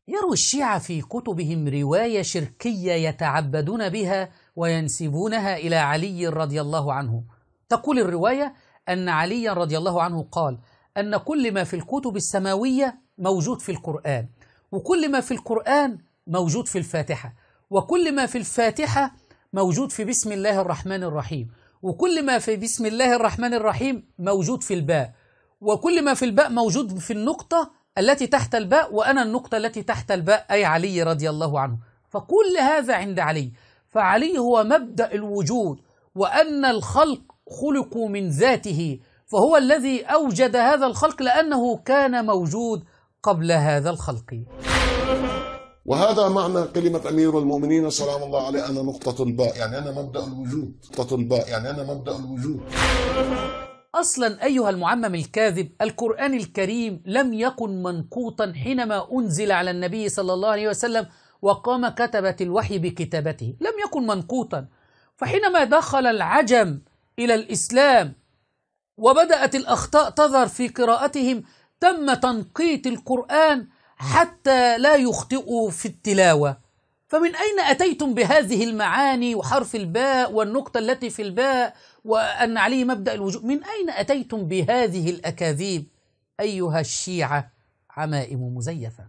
يروي الشيعة في كتبهم رواية شركية يتعبدون بها وينسبونها إلى علي رضي الله عنه. تقول الرواية أن علي رضي الله عنه قال أن كل ما في الكتب السماوية موجود في القرآن، وكل ما في القرآن موجود في الفاتحة، وكل ما في الفاتحة موجود في بسم الله الرحمن الرحيم، وكل ما في بسم الله الرحمن الرحيم موجود في الباء، وكل ما في الباء موجود في النقطة التي تحت الباء، وأنا النقطة التي تحت الباء أي علي رضي الله عنه. فكل هذا عند علي، فعلي هو مبدأ الوجود، وأن الخلق خلقوا من ذاته، فهو الذي أوجد هذا الخلق لأنه كان موجود قبل هذا الخلق. وهذا معنى كلمة أمير المؤمنين سلام الله عليه: أنا نقطة الباء، يعني أنا مبدأ الوجود. نقطة الباء يعني أنا مبدأ الوجود. أصلا أيها المعمم الكاذب، القرآن الكريم لم يكن منقوطا حينما أنزل على النبي صلى الله عليه وسلم وقام كتبة الوحي بكتابته، لم يكن منقوطا. فحينما دخل العجم إلى الإسلام وبدأت الأخطاء تظهر في قراءتهم، تم تنقيط القرآن حتى لا يخطئوا في التلاوة. فمن أين أتيتم بهذه المعاني وحرف الباء والنقطة التي في الباء وأن عليه مبدأ الوجود؟ من أين أتيتم بهذه الأكاذيب أيها الشيعة عمائم مزيفة؟